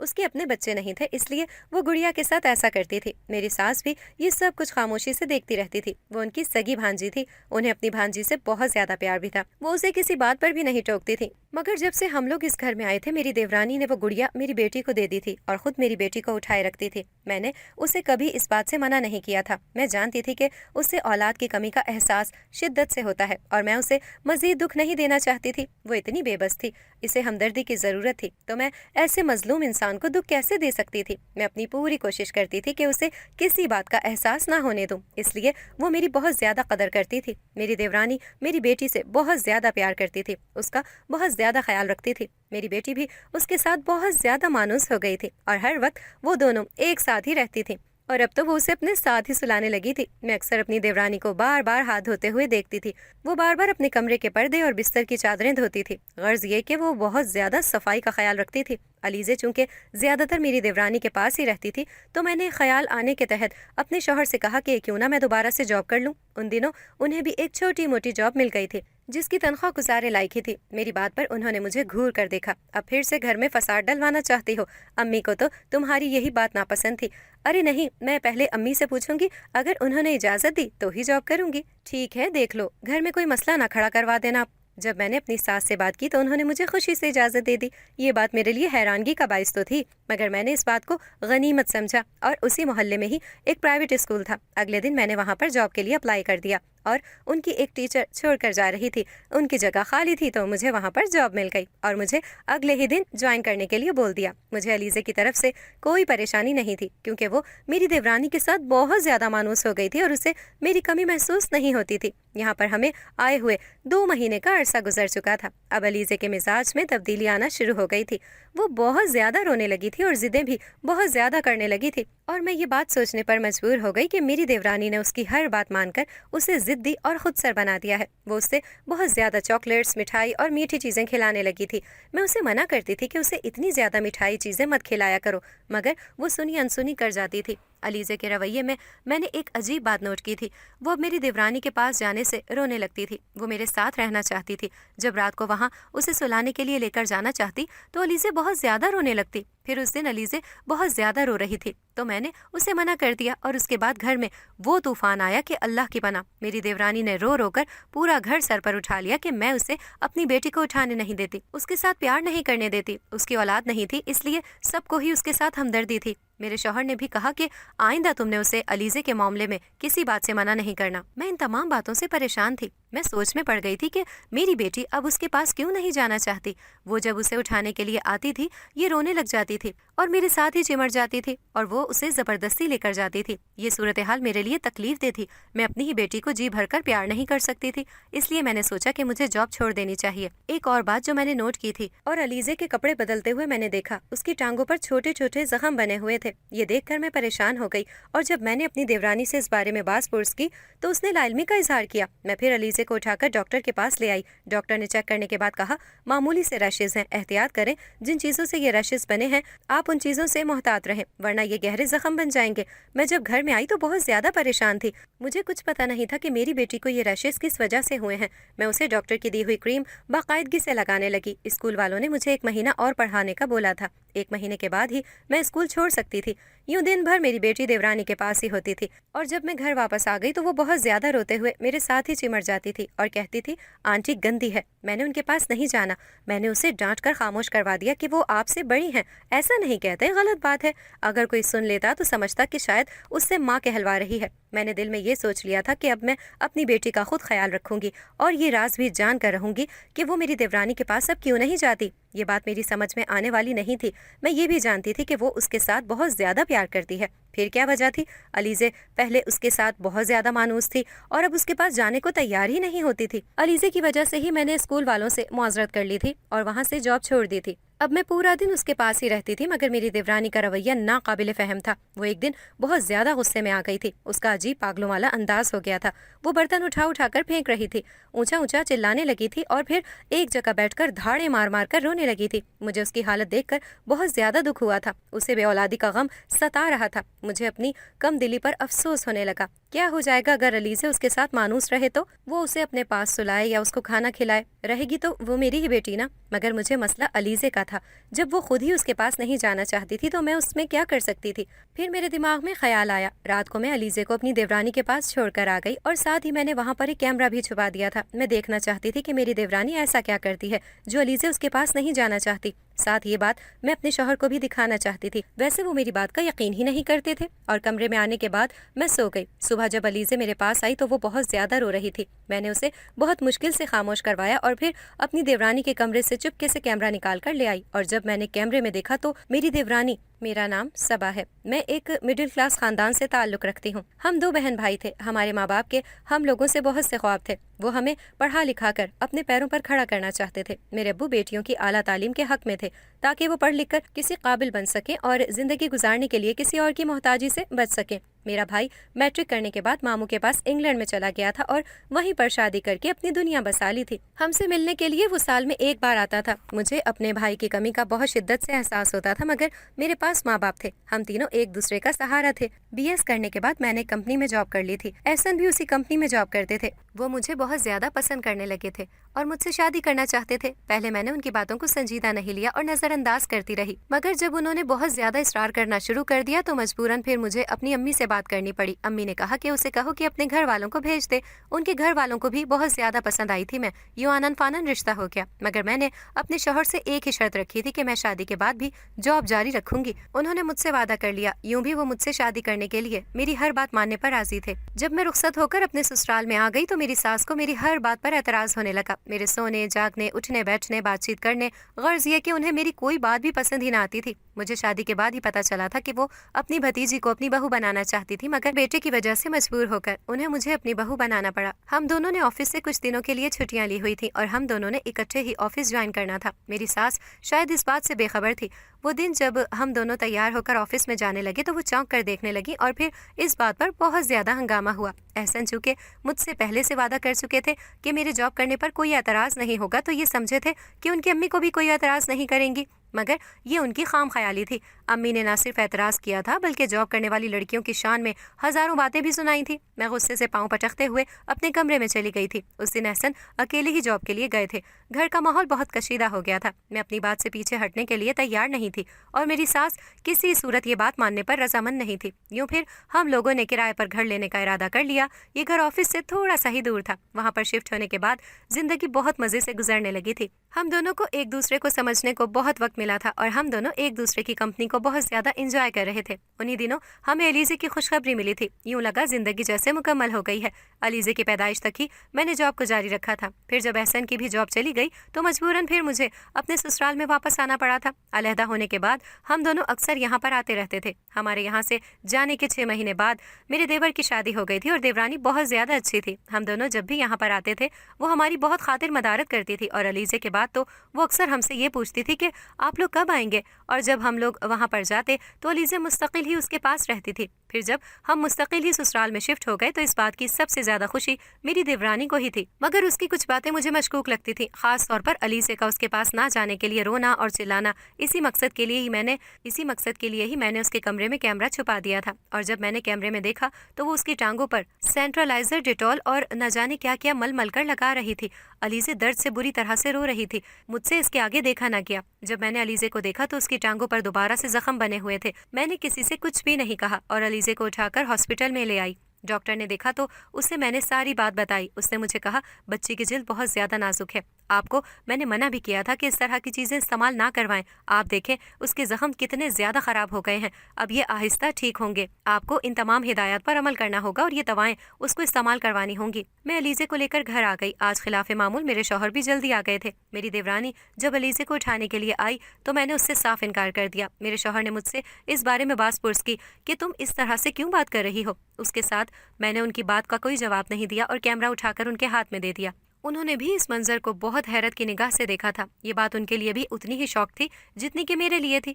اس کے اپنے بچے نہیں تھے، اس لیے وہ گڑیا کے ساتھ ایسا کرتی تھی۔ میری ساس بھی یہ سب کچھ خاموشی سے دیکھتی رہتی تھی۔ وہ ان کی سگی بھانجی تھی، انہیں اپنی بھانجی سے بہت زیادہ پیار بھی تھا، وہ اسے کسی بات پر بھی نہیں ٹوکتی تھی۔ مگر جب سے ہم لوگ اس گھر میں آئے تھے، میری دیورانی نے وہ گڑیا میری بیٹی کو دے دی تھی اور خود میری بیٹی کو اٹھائے رکھتی تھی۔ میں نے اسے کبھی اس بات سے منع نہیں کیا تھا، میں جانتی تھی کہ اسے اولاد کی کمی کا احساس شدت سے ہوتا ہے اور میں اسے مزید دکھ نہیں دینا چاہتی تھی۔ وہ اتنی بے بس تھی، اسے ہمدردی کی ضرورت تھی، تو میں ایسے مظلوم انسان کو دکھ کیسے دے سکتی تھی؟ میں اپنی پوری کوشش کرتی تھی کہ اسے کسی بات کا احساس نہ ہونے دوں، اس لیے وہ میری بہت زیادہ قدر کرتی تھی۔ میری دیورانی میری بیٹی سے بہت زیادہ پیار کرتی تھی، اس کا بہت زیادہ خیال رکھتی تھی۔ میری بیٹی بھی اس کے ساتھ بہت زیادہ مانوس ہو گئی تھی اور ہر وقت وہ دونوں ایک ساتھ ہی رہتی تھی، اور اب تو وہ اسے اپنے ساتھ ہی سلانے لگی تھی۔ میں اکثر اپنی دیورانی کو بار بار ہاتھ دھوتے ہوئے دیکھتی تھی، وہ بار بار اپنے کمرے کے پردے اور بستر کی چادریں دھوتی تھی، غرض یہ کہ وہ بہت زیادہ صفائی کا خیال رکھتی تھی۔ علیزے چونکہ زیادہ تر میری دیورانی کے پاس ہی رہتی تھی، تو میں نے خیال آنے کے تحت اپنے شوہر سے کہا کہ کیوں نہ میں دوبارہ سے جاب کر لوں۔ ان دنوں انہیں بھی ایک چھوٹی موٹی جاب مل گئی تھی جس کی تنخواہ گزارے لائق ہی تھی۔ میری بات پر انہوں نے مجھے گھور کر دیکھا۔ اب پھر سے گھر میں فساد ڈلوانا چاہتی ہو؟ امی کو تو تمہاری یہی بات ناپسند تھی۔ ارے نہیں، میں پہلے امی سے پوچھوں گی، اگر انہوں نے اجازت دی تو ہی جاب کروں گی۔ ٹھیک ہے، دیکھ لو، گھر میں کوئی مسئلہ نہ کھڑا کروا دینا۔ جب میں نے اپنی ساس سے بات کی تو انہوں نے مجھے خوشی سے اجازت دے دی۔ یہ بات میرے لیے حیرانگی کا باعث تو تھی، مگر میں نے اس بات کو غنیمت سمجھا، اور اسی محلے میں ہی ایک پرائیویٹ اسکول تھا۔ اگلے دن میں نے وہاں پر جاب کے لیے اپلائی کر دیا، اور ان کی ایک ٹیچر چھوڑ کر جا رہی تھی، ان کی جگہ خالی تھی، تو مجھے وہاں پر جاب مل گئی اور مجھے اگلے ہی دن جوائن کرنے کے لیے بول دیا۔ مجھے علیزے کی طرف سے کوئی پریشانی نہیں تھی، کیونکہ وہ میری دیورانی کے ساتھ بہت زیادہ مانوس ہو گئی تھی اور اسے میری کمی محسوس نہیں ہوتی تھی۔ یہاں پر ہمیں آئے ہوئے 2 مہینے کا عرصہ گزر چکا تھا۔ اب علیزے کے مزاج میں تبدیلی آنا شروع ہو گئی تھی، وہ بہت زیادہ رونے لگی تھی اور ضدیں بھی بہت زیادہ کرنے لگی تھی، اور میں یہ بات سوچنے پر مجبور ہو گئی کہ میری دیورانی نے اس کی ہر بات مان کر اسے ضدی اور خود سر بنا دیا ہے۔ وہ اس سے بہت زیادہ چاکلیٹس، مٹھائی اور میٹھی چیزیں کھلانے لگی تھی۔ میں اسے منع کرتی تھی کہ اسے اتنی زیادہ مٹھائی چیزیں مت کھلایا کرو، مگر وہ سنی انسنی کر جاتی تھی۔ علیزے کے رویے میں نے ایک عجیب بات نوٹ کی تھی، وہ اب میری دیورانی کے پاس جانے سے رونے لگتی تھی۔ وہ میرے ساتھ رہنا چاہتی تھی، جب رات کو وہاں اسے سلانے کے لیے لے کر جانا چاہتی تو علیزے بہت زیادہ رونے لگتی۔ پھر اس دن علیزے بہت زیادہ رو رہی تھی تو میں نے اسے منع کر دیا، اور اس کے بعد گھر میں وہ طوفان آیا کہ اللہ کی پناہ۔ میری دیورانی نے رو رو کر پورا گھر سر پر اٹھا لیا کہ میں اسے اپنی بیٹی کو اٹھانے نہیں دیتی، اس کے ساتھ پیار نہیں کرنے دیتی، اس کی اولاد نہیں تھی، اس لیے سب کو ہی اس کے ساتھ ہمدردی تھی۔ میرے شوہر نے بھی کہا کہ آئندہ تم نے اسے علیزے کے معاملے میں کسی بات سے منع نہیں کرنا۔ میں ان تمام باتوں سے پریشان تھی، میں سوچ میں پڑ گئی تھی کہ میری بیٹی اب اس کے پاس کیوں نہیں جانا چاہتی۔ وہ جب اسے اٹھانے کے لیے آتی تھی یہ رونے لگ جاتی تھی اور میرے ساتھ ہی چمٹ جاتی تھی، اور وہ اسے زبردستی لے کر جاتی تھی۔ یہ صورتحال میرے لیے تکلیف دہ تھی، میں اپنی ہی بیٹی کو جی بھر کر پیار نہیں کر سکتی تھی، اس لیے میں نے سوچا کہ مجھے جاب چھوڑ دینی چاہیے۔ ایک اور بات جو میں نے نوٹ کی تھی، اور علیزے کے کپڑے بدلتے ہوئے میں نے دیکھا، اس کی ٹانگوں پر چھوٹے چھوٹے زخم بنے ہوئے تھے۔ یہ دیکھ کر میں پریشان ہو گئی، اور جب میں نے اپنی دیورانی سے اس بارے میں باز پرس کی تو اس نے لا علمی کا اظہار کیا۔ میں پھر علیزے کو اٹھا کر ڈاکٹر کے پاس لے آئی۔ ڈاکٹر نے چیک کرنے کے بعد کہا، معمولی سے ریشز ہیں، احتیاط کریں، جن چیزوں سے یہ ریشز بنے ہیں آپ ان چیزوں سے محتاط رہیں، ورنہ یہ گہرے زخم بن جائیں گے۔ میں جب گھر میں آئی تو بہت زیادہ پریشان تھی، مجھے کچھ پتہ نہیں تھا کہ میری بیٹی کو یہ ریشز کس وجہ سے ہوئے ہیں۔ میں اسے ڈاکٹر کی دی ہوئی کریم باقاعدگی سے لگانے لگی۔ اسکول والوں نے مجھے 1 مہینہ اور پڑھانے کا بولا تھا، 1 مہینے کے بعد ہی میں اسکول چھوڑ سکتی تھی۔ یوں دن بھر میری بیٹی دیورانی کے پاس ہی ہوتی تھی، اور جب میں گھر واپس آ گئی تو وہ بہت زیادہ روتے ہوئے میرے ساتھ ہی چمٹ جاتی تھی اور کہتی تھی، آنٹی گندی ہے۔ میں نے ان کے پاس نہیں جانا، میں نے اسے ڈانٹ کر خاموش کروا دیا کہ وہ آپ سے بڑی ہیں، ایسا نہیں کہتے، غلط بات ہے۔ اگر کوئی سن لیتا تو سمجھتا کہ شاید اس سے ماں کہلوا رہی ہے۔ میں نے دل میں یہ سوچ لیا تھا کہ اب میں اپنی بیٹی کا خود خیال رکھوں گی، اور یہ راز بھی جان کر رہوں گی کہ وہ میری دیورانی کے پاس اب کیوں نہیں جاتی۔ یہ بات میری سمجھ میں آنے والی نہیں تھی، میں یہ بھی جانتی تھی کہ وہ اس کے ساتھ بہت زیادہ پیار کرتی ہے۔ پھر کیا وجہ تھی؟ علیزے پہلے اس کے ساتھ بہت زیادہ مانوس تھی اور اب اس کے پاس جانے کو تیار ہی نہیں ہوتی تھی۔ علیزے کی وجہ سے ہی میں نے اسکول والوں سے معذرت کر لی تھی اور وہاں سے جاب چھوڑ دی تھی۔ اب میں پورا دن اس کے پاس ہی رہتی تھی، مگر میری دیورانی کا رویہ ناقابل فہم تھا۔ وہ ایک دن بہت زیادہ غصے میں آ گئی تھی، اس کا عجیب پاگلوں والا انداز ہو گیا تھا۔ وہ برتن اٹھا کر پھینک رہی تھی، اونچا اونچا چلانے لگی تھی، اور پھر ایک جگہ بیٹھ کر دھاڑے مار مار کر رونے لگی تھی۔ مجھے اس کی حالت دیکھ کر بہت زیادہ دکھ ہوا تھا، اسے بے اولادی کا غم ستا رہا تھا۔ مجھے اپنی کم دلی پر افسوس ہونے لگا۔ کیا ہو جائے گا اگر علیزے اس کے ساتھ مانوس رہے تو وہ اسے اپنے پاس سلائے یا اس کو کھانا کھلائے۔ رہے گی تو وہ میری ہی بیٹی نا، مگر مجھے مسئلہ علیزے کا تھا۔ جب وہ خود ہی اس کے پاس نہیں جانا چاہتی تھی تو میں اس میں کیا کر سکتی تھی؟ پھر میرے دماغ میں خیال آیا، رات کو میں علیزے کو اپنی دیورانی کے پاس چھوڑ کر آ گئی اور ساتھ ہی میں نے وہاں پر ایک کیمرہ بھی چھپا دیا تھا۔ میں دیکھنا چاہتی تھی کہ میری دیورانی ایسا کیا کرتی ہے جو علیزے اس کے پاس نہیں جانا چاہتی۔ ساتھ یہ بات میں اپنے شوہر کو بھی دکھانا چاہتی تھی۔ ویسے وہ میری بات کا یقین ہی نہیں کرتے تھے اور کمرے میں آنے کے بعد میں سو گئی۔ صبح جب علیزے میرے پاس آئی تو وہ بہت زیادہ رو رہی تھی۔ میں نے اسے بہت مشکل سے خاموش کروایا اور پھر اپنی دیورانی کے کمرے سے چپکے سے کیمرہ نکال کر لے آئی، اور جب میں نے کیمرے میں دیکھا تو میری دیورانی، میرا نام صبا ہے، میں ایک مڈل کلاس خاندان سے تعلق رکھتی ہوں۔ ہم 2 بہن بھائی تھے۔ ہمارے ماں باپ کے ہم لوگوں سے بہت سے خواب تھے۔ وہ ہمیں پڑھا لکھا کر اپنے پیروں پر کھڑا کرنا چاہتے تھے۔ میرے ابو بیٹیوں کی اعلیٰ تعلیم کے حق میں تھے تاکہ وہ پڑھ لکھ کر کسی قابل بن سکیں اور زندگی گزارنے کے لیے کسی اور کی محتاجی سے بچ سکیں۔ میرا بھائی میٹرک کرنے کے بعد ماموں کے پاس انگلینڈ میں چلا گیا تھا اور وہیں پر شادی کر کے اپنی دنیا بسا لی تھی۔ ہم سے ملنے کے لیے وہ سال میں 1 بار آتا تھا۔ مجھے اپنے بھائی کی کمی کا بہت شدت سے احساس ہوتا تھا، مگر میرے پاس ماں باپ تھے۔ ہم تینوں ایک دوسرے کا سہارا تھے۔ BS کرنے کے بعد میں نے کمپنی میں جاب کر لی تھی۔ احسن بھی اسی کمپنی میں جاب کرتے تھے۔ وہ مجھے بہت زیادہ پسند کرنے لگے تھے اور مجھ سے شادی کرنا چاہتے تھے۔ پہلے میں نے ان کی باتوں کو سنجیدہ نہیں لیا اور نظر انداز کرتی رہی، مگر جب انہوں نے بہت زیادہ اصرار کرنا شروع کر دیا تو مجبوراً پھر مجھے اپنی امی سے بات کرنی پڑی۔ امی نے کہا کہ اسے کہو کہ اپنے گھر والوں کو بھیج دے۔ ان کے گھر والوں کو بھی بہت زیادہ پسند آئی تھی میں، یوں آنن فانن رشتہ ہو گیا۔ مگر میں نے اپنے شوہر سے ایک ہی شرط رکھی تھی کہ میں شادی کے بعد بھی جاب جاری رکھوں گی۔ انہوں نے مجھ سے وعدہ کر لیا۔ یوں بھی وہ مجھ سے شادی کرنے کے لیے میری ہر بات ماننے پر راضی تھے۔ جب میں رخصت ہو کر اپنے سسرال میں آ گئی تو میری ساس کو میری ہر بات پر اعتراض ہونے لگا۔ میرے سونے جاگنے، اٹھنے بیٹھنے، بات چیت کرنے، غرض یہ کہ انہیں میری کوئی بات بھی پسند ہی نہ آتی تھی۔ مجھے شادی کے بعد ہی پتا چلا تھا کہ وہ اپنی بھتیجی کو اپنی بہو بنانا چاہتی تھی، مگر بیٹے کی وجہ سے مجبور ہو کر انہیں مجھے اپنی بہو بنانا پڑا۔ ہم دونوں نے آفس سے کچھ دنوں کے لیے چھٹیاں لی ہوئی تھی اور ہم دونوں نے اکٹھے ہی آفس جوائن کرنا تھا۔ میری ساس شاید اس بات سے بے خبر تھی۔ وہ دن جب ہم دونوں تیار ہو کر آفس میں جانے لگے تو وہ چونک کر دیکھنے لگی اور پھر اس بات پر بہت زیادہ ہنگامہ ہوا۔ احسن چونکہ مجھ سے پہلے سے وعدہ کر چکے تھے کہ میرے جاب کرنے پر کوئی اعتراض نہیں ہوگا تو یہ سمجھے تھے کہ ان کی امی کو بھی کوئی اعتراض نہیں کریں گی، مگر یہ ان کی خام خیالی تھی۔ امی نے نہ صرف اعتراض کیا تھا بلکہ جاب کرنے والی لڑکیوں کی شان میں ہزاروں باتیں بھی سنائی تھی۔ میں غصے سے پاؤں پٹکتے ہوئے اپنے کمرے میں چلی گئی تھی۔ اس دن احسن اکیلے ہی جاب کے لیے گئے تھے۔ گھر کا ماحول بہت کشیدہ ہو گیا تھا۔ میں اپنی بات سے پیچھے ہٹنے کے لیے تیار نہیں تھی اور میری ساس کسی صورت یہ بات ماننے پر رضامند نہیں تھی۔ یوں پھر ہم لوگوں نے کرائے پر گھر لینے کا ارادہ کر لیا۔ یہ گھر آفس سے تھوڑا سا ہی دور تھا۔ وہاں پر شفٹ ہونے کے بعد زندگی بہت مزے سے گزرنے لگی تھی۔ ہم دونوں کو ایک دوسرے کو سمجھنے کو بہت وقت ملا تھا اور ہم دونوں ایک دوسرے کی کمپنی کو بہت زیادہ انجوائے کر رہے تھے۔ انہی دنوں ہمیں علیزے کی خوشخبری ملی تھی۔ یوں لگا زندگی جیسے مکمل ہو گئی ہے۔ علیزے کی پیدائش تک ہی میں نے جاب کو جاری رکھا تھا۔ پھر جب احسن کی بھی جاب چلی گئی تو مجبوراً پھر مجھے اپنے سسرال میں واپس آنا پڑا تھا۔ علیحدہ ہونے کے بعد ہم دونوں اکثر یہاں پر آتے رہتے تھے۔ ہمارے یہاں سے جانے کے 6 مہینے بعد میرے دیور کی شادی ہو گئی تھی اور دیورانی بہت زیادہ اچھی تھی۔ ہم دونوں جب بھی یہاں پر آتے تھے وہ ہماری بہت خاطر مدارت کرتی تھی اور علیزے کے بعد تو وہ اکثر ہم سے یہ پوچھتی تھی کہ آپ لوگ کب آئیں گے، اور جب ہم لوگ وہاں پر جاتے تو علیزے مستقل ہی اس کے پاس رہتی تھی۔ پھر جب ہم مستقل ہی سسرال میں شفٹ ہو گئے تو اس بات کی سب سے زیادہ خوشی میری دیورانی کو ہی تھی، مگر اس کی کچھ باتیں مجھے مشکوک لگتی تھی، خاص طور پر علیزے کا اس کے پاس نہ جانے کے لیے رونا اور چلانا۔ اسی مقصد کے لیے ہی میں نے اس کے کمرے میں کیمرہ چھپا دیا تھا، اور جب میں نے کیمرے میں دیکھا تو وہ اس کی ٹانگوں پر سینٹرلائزر، ڈیٹول اور نہ جانے کیا کیا مل مل کر لگا رہی تھی۔ علیزے درد سے بری طرح سے رو رہی تھی۔ مجھ سے اس کے آگے دیکھا نہ گیا۔ جب میں نے علیزے کو دیکھا تو اس کی ٹانگوں پر دوبارہ سے زخم بنے ہوئے تھے۔ میں نے کسی سے کچھ بھی نہیں کہا اور علیزے کو اٹھا کر ہاسپٹل میں لے آئی۔ ڈاکٹر نے دیکھا تو اسے میں نے ساری بات بتائی۔ اس نے مجھے کہا بچی کی جلد بہت زیادہ نازک ہے، آپ کو میں نے منع بھی کیا تھا کہ اس طرح کی چیزیں استعمال نہ کروائیں۔ آپ دیکھیں اس کے زخم کتنے زیادہ خراب ہو گئے ہیں، اب یہ آہستہ ٹھیک ہوں گے۔ آپ کو ان تمام ہدایات پر عمل کرنا ہوگا اور یہ دوائیں اس کو استعمال کروانی ہوں گی۔ میں علیزے کو لے کر گھر آ گئی۔ آج خلاف معمول میرے شوہر بھی جلدی آ گئے تھے۔ میری دیورانی جب علیزے کو اٹھانے کے لیے آئی تو میں نے اس سے صاف انکار کر دیا۔ میرے شوہر نے مجھ سے اس بارے میں باز پرس کی کہ تم اس طرح سے کیوں بات کر رہی ہو۔ اس کے ساتھ میں نے ان کی بات کا کوئی جواب نہیں دیا اور کیمرہ اٹھا کر ان کے ہاتھ میں دے دیا۔ انہوں نے بھی اس منظر کو بہت حیرت کی نگاہ سے دیکھا تھا۔ یہ بات ان کے لیے بھی اتنی ہی شوق تھی جتنی کہ میرے لیے تھی۔